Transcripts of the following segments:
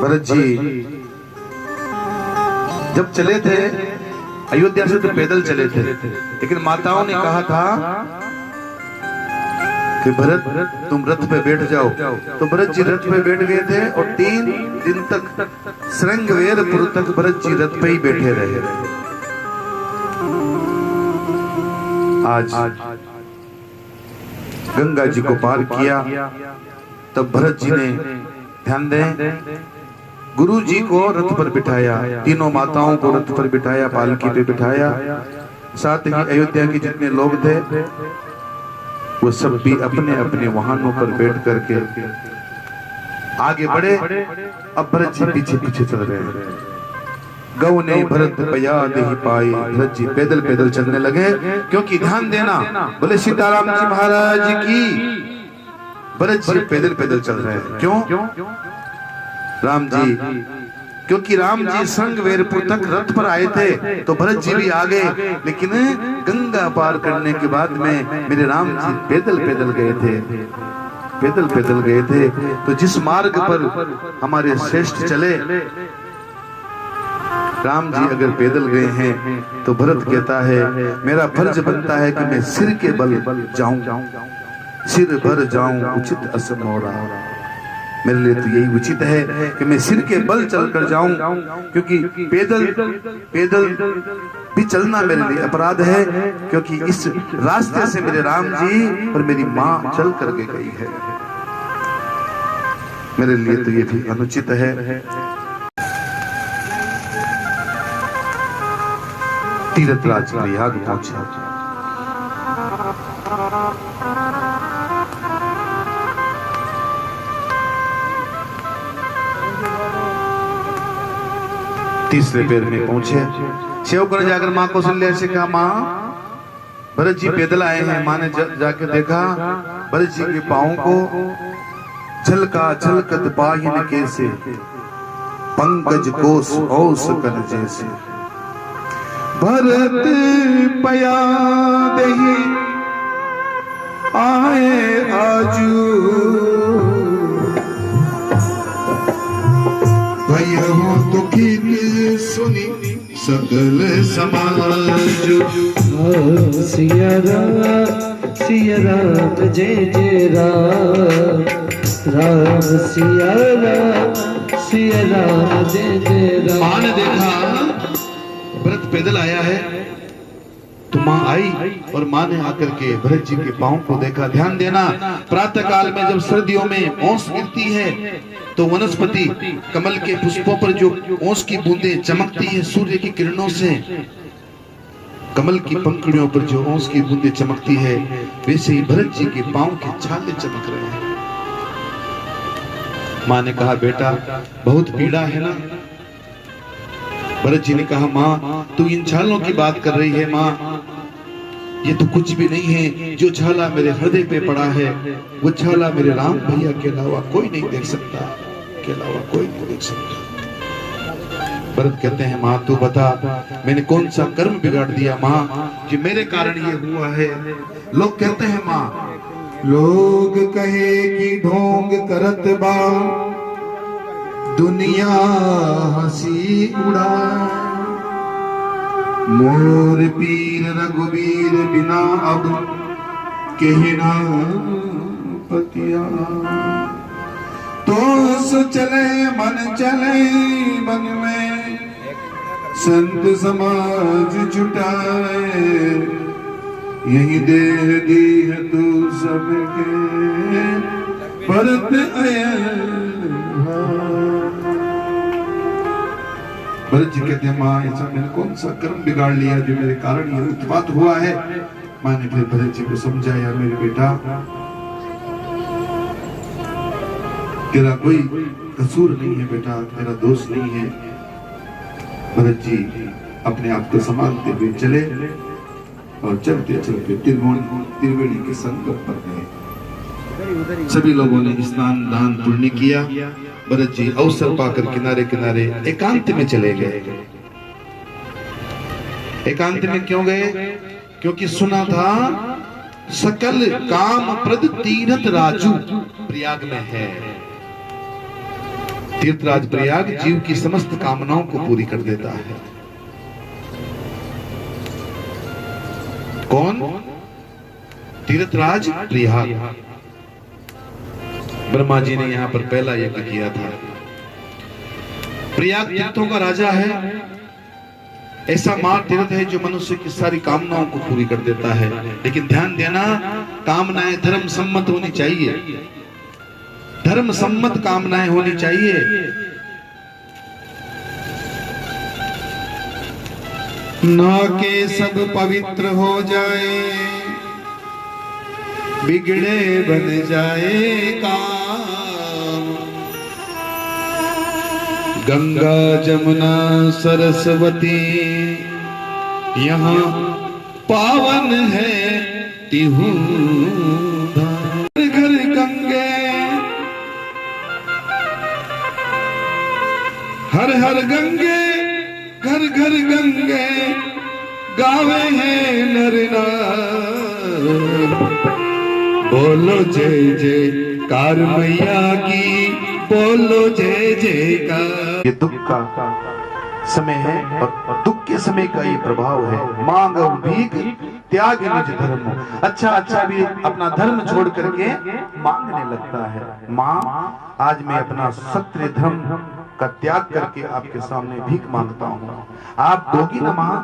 भरत जी जब चले थे अयोध्या से तो पैदल चले थे, लेकिन माताओं ने कहा था कि भरत तुम रथ पे बैठ जाओ। तो भरत जी रथ पे बैठ गए थे और 3 दिन तक श्रृंगवेरपुर तक भरत जी रथ पे ही बैठे रहे। आज गंगा जी को पार किया, तब भरत जी ने ध्यान दें गुरु जी को रथ पर बिठाया, तीनों माताओं को रथ पर बिठाया, पालकी पे बिठाया, साथ ही अयोध्या के जितने लोग थे वो सब भी अपने अपने वाहनों पर बैठ करके आगे बढ़े। अब भरत जी पीछे पीछे चल रहे हैं। गौ ने भरत पया नहीं पाई, भरत जी पैदल पैदल चलने लगे। क्योंकि ध्यान देना, बोले सीताराम जी महाराज की, भरत जी पैदल पैदल चल रहे हैं। क्यों? राम जी, क्योंकि राम जी श्रृंगवेरपुर तक रथ पर आए थे तो भरत जी भी आ गए, लेकिन गंगा पार करने के बाद में मेरे राम जी पैदल पैदल गए थे, पैदल पैदल गए थे। तो जिस मार्ग पर हमारे श्रेष्ठ चले, राम जी अगर पैदल गए हैं तो भरत कहता है मेरा फर्ज बनता है कि मैं सिर के बल जाऊं, सिर भर जाऊं उचित असमोरा। मेरे लिए तो यही उचित है कि मैं सिर के बल चलकर जाऊं, क्योंकि पैदल पैदल भी चलना मेरे लिए अपराध है, क्योंकि इस रास्ते से मेरे राम जी और मेरी माँ चल करके गई है। मेरे लिए तो ये भी अनुचित है। तीर्थराज प्रयाग पहुंचे। तीसरे पैर में पहुंचे। सेवकों ने जाकर माँ कौशल्या से कहा, माँ भरत जी पैदल आए हैं। माँ ने जाके देखा भरत जी के पांवों को, झलका झलकत पाहिन कैसे, पंकज कोस औस कर जैसे। भरत पया दही आए आजू, भैया दुखी सुनी सकल समाज। सिया राम जय जय राम, राम सिया राम जय जय राम। माँ ने देखा भरत पैदल आया है तो माँ आई और माँ ने आकर के भरत जी के पांव को देखा। ध्यान देना, प्रातः काल में जब सर्दियों में ओस गिरती है तो वनस्पति कमल के पुष्पों पर जो ओस की बूंदें चमकती है सूर्य की किरणों से, कमल की पंखुड़ियों पर जो ओस की बूंदें चमकती है, वैसे ही भरत जी के पांव के छाले चमक रहे हैं। माँ ने कहा बेटा बहुत पीड़ा है ना। भरत जी ने कहा माँ तू इन छालों की बात कर रही है माँ, ये तो कुछ भी नहीं है। जो छाला मेरे हृदय पे पड़ा है वो छाला मेरे राम भैया के अलावा कोई नहीं देख सकता, के अलावा कोई नहीं देख सकता। भरत कहते हैं माँ तू बता मैंने कौन सा कर्म बिगाड़ दिया माँ कि मेरे कारण ये हुआ है। लोग कहते हैं माँ, लोग कहे कि ढोंग करत बा दुनिया हंसी उड़ाए, मोर पीर रघुवीर बिना अब कहना पतिया। तो सो चले मन में संत समाज जुटाए, यही देह दी है तू सबके भरत आया। भरत जी कहते हैं माँ ऐसा मैंने कौन सा कर्म बिगाड़ लिया जो मेरे कारण ये उत्पात हुआ है। माँ ने फिर भरत जी को समझाया मेरे बेटा तेरा कोई कसूर नहीं है बेटा, तेरा दोष नहीं है। भरत जी अपने आप को संभालते हुए चले और चलते चलते त्रिवेणी के संगम पर गए। सभी लोगों ने स्नान दान पुण्य किया। भरत जी अवसर पाकर किनारे किनारे एकांत में चले गए। एकांत में क्यों गए? क्योंकि सुना था सकल काम प्रद तीरथ राजू प्रयाग में है। तीर्थराज प्रयाग जीव की समस्त कामनाओं को पूरी कर देता है। कौन? तीर्थराज प्रयाग। ब्रह्मा जी ने यहां पर पहला यज्ञ किया था। प्रयाग तीर्थों का राजा है। ऐसा मार तीर्थ है जो मनुष्य की सारी कामनाओं को पूरी कर देता है। लेकिन ध्यान देना, कामनाएं धर्म सम्मत होनी चाहिए। धर्म सम्मत कामनाएं होनी चाहिए। ना के सब पवित्र हो जाए, बिगड़े बन जाए काम। गंगा जमुना सरस्वती यहाँ पावन है तिहु धाम। घर गंगे हर हर गंगे, घर घर गंगे गावे हैं नर नार। बोलो जय जयकार मैया की, बोलो जय जयकार। ये दुख का समय है और दुख के समय का ये प्रभाव है। मांग और भीख त्याग निज धर्म। अच्छा भी अपना धर्म छोड़ करके मांगने लगता है। माँ, आज मैं अपना क्षत्रिय धर्म का त्याग करके आपके सामने भीख मांगता हूँ, आप दोगी ना माँ?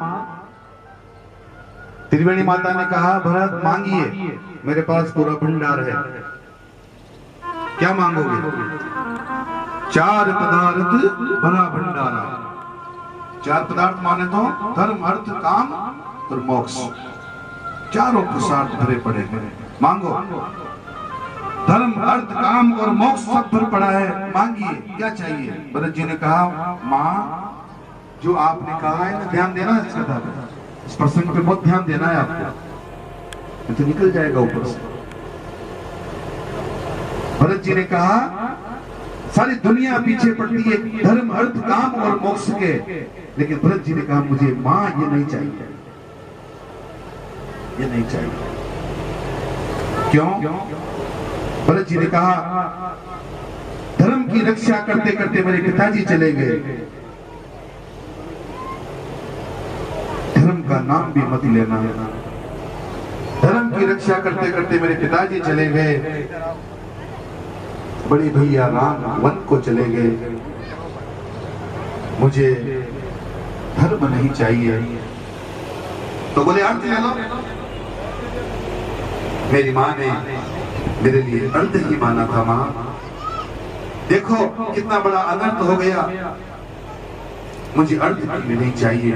त्रिवेणी माता ने कहा, भरत मांगिए, मेरे पास पूरा भंडार है। क्या मांगोगे? 4 पदार्थ भरा भंडारा। 4 पदार्थ माने तो धर्म अर्थ काम और मोक्ष, चारों पुरुषार्थ भरे पड़े हैं। मांगो। धर्म अर्थ काम और मोक्ष सब भर पड़ा है, मांगिए, क्या चाहिए? भरत जी ने कहा, माँ जो आपने कहा है ना, ध्यान देना इस कथा पे, इस प्रसंग पे बहुत ध्यान देना है आपको, तो निकल जाएगा ऊपर से। भरत जी ने कहा, सारी दुनिया पीछे पड़ती है धर्म अर्थ काम और मोक्ष के, लेकिन भरत जी ने कहा, मुझे मां ये नहीं चाहिए, ये नहीं चाहिए। क्यों? भरत जी ने कहा, धर्म की रक्षा करते करते मेरे पिताजी चले गए, धर्म का नाम भी मत लेना। धर्म की रक्षा करते करते मेरे पिताजी चले गए, बड़े भैया राम वन को चले गए, मुझे धर्म नहीं चाहिए। तो बोले, अर्थ ले लो। मेरी माँ ने मेरे लिए अर्थ ही माना था। माँ देखो कितना बड़ा अनर्थ हो गया, मुझे अर्थ भी नहीं चाहिए।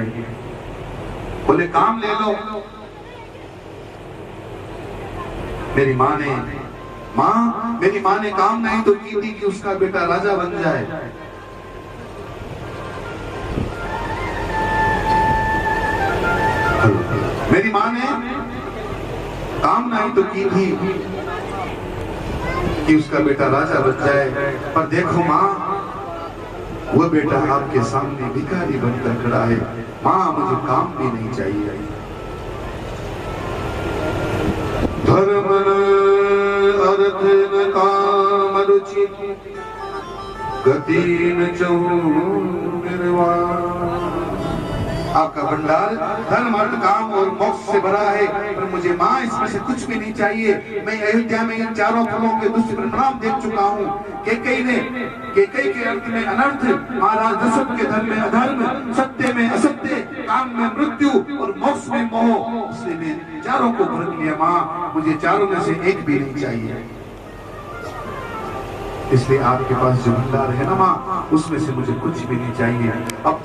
बोले, काम ले लो। मेरी माँ ने काम नहीं तो की थी कि उसका बेटा राजा बन जाए। मेरी माँ ने काम नहीं तो की थी कि उसका बेटा राजा बन जाए, पर देखो माँ, वो बेटा आपके सामने भिखारी बनकर खड़ा है। माँ मुझे काम भी नहीं चाहिए। धर्म अर्थ न काम रुचि गति न चहु निर्वाण। आपका भंडार धर्म अर्थ काम और मोक्ष से भरा है, पर मुझे माँ इसमें से कुछ भी नहीं चाहिए। मैं अयोध्या में इन चारों फलों के दुष्परिणाम देख चुका हूँ। केकई के अर्थ में अनर्थ, महाराज दशरथ के धर्म में अधर्म, सत्य में असत्य, काम में मृत्यु और मोक्ष में मोह। इसलिए मैं चारों को भर लिया। माँ मुझे चारों में से एक भी नहीं चाहिए। इसलिए आपके पास जो भंडार है ना माँ, उसमें से मुझे कुछ भी नहीं चाहिए। अब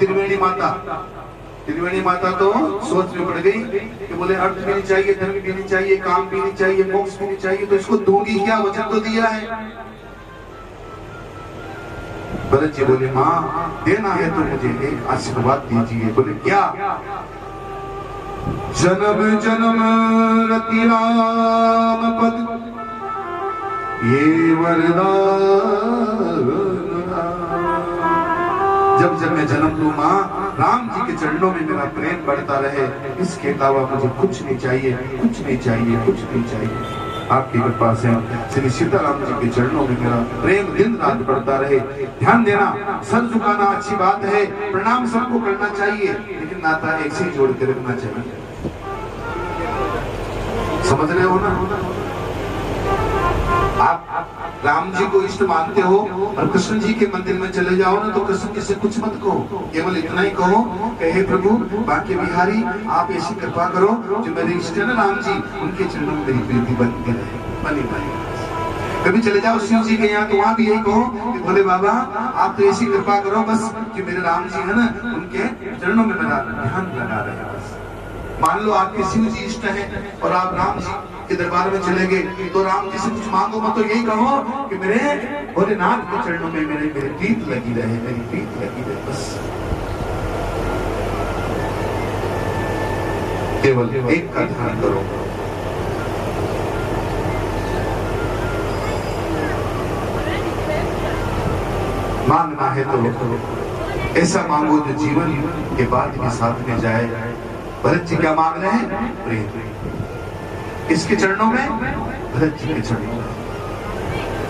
त्रिवेणी माता तो सोच में पड़ गई कि बोले अर्थ भी नहीं चाहिए, धर्म भी नहीं चाहिए, काम भी नहीं चाहिए, मोक्ष भी नहीं चाहिए, तो इसको दूंगी क्या? वचन तो दिया है। भरत जी बोले, माँ देना है तो मुझे एक आशीर्वाद दीजिए। बोले, क्या? जन्म जन्म रति राम पद ये वरदान। जब जब मैं जन्म लूं माँ, राम जी के चरणों में मेरा प्रेम बढ़ता रहे, इसके अलावा मुझे कुछ नहीं चाहिए, कुछ नहीं चाहिए, कुछ नहीं चाहिए। आपकी कृपा से श्री सीताराम जी के चरणों में मेरा प्रेम दिन रात बढ़ता रहे। ध्यान देना, सर झुकाना अच्छी बात है, प्रणाम सबको करना चाहिए, लेकिन नाता एक से जोड़ के रखना चाहिए। समझ रहे हो ना? आप राम जी को इष्ट मानते हो और कृष्ण जी के मंदिर में चले जाओ ना, तो कृष्ण जी से कुछ मत कहो, केवल इतना ही कहो कि हे प्रभु बांके बिहारी, आप ऐसी कृपा करो जो मेरे इष्ट है ना राम जी, उनके चरणों में मेरी प्रीति बनी रहे। कभी चले जाओ शिव जी के यहाँ, तो वहां भी यही कहो कि भोले बाबा आप तो ऐसी कृपा करो बस जो मेरे राम जी है ना, उनके चरणों में मेरा ध्यान लगा रहे। मान लो आपके शिव जी इष्ट है और आप राम जी के दरबार में चले गए, तो राम जी से कुछ मांगो मत, तो यही कहो कि मेरे भोलेनाथ के चरणों में मेरी प्रीत लगी रहे, मेरी प्रीत लगी रहे, बस। केवल एक का ध्यान करो। मांगना है तो ऐसा मांगो जो जीवन के बाद भी साथ में जाए। भरत जी क्या मांग रहे हैं? प्रेम। किसके चरणों में? भरत जी के चरणों में।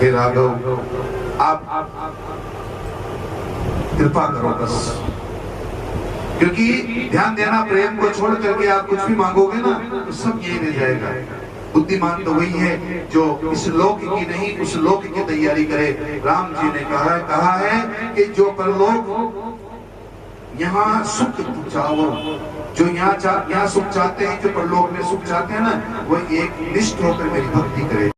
हे राघव आप कृपा करो बस, क्योंकि ध्यान देना, प्रेम को छोड़ करके आप कुछ भी मांगोगे ना तो सब यही रह जाएगा। बुद्धिमान तो वही है जो इस लोक की नहीं उस लोक की तैयारी करे। राम जी ने कहा है कि जो परलोक यहाँ सुख चाहो, जो यहाँ सुख चाहते हैं, जो परलोक में सुख चाहते हैं ना, वो एक निष्ठ होकर मेरी भक्ति करे।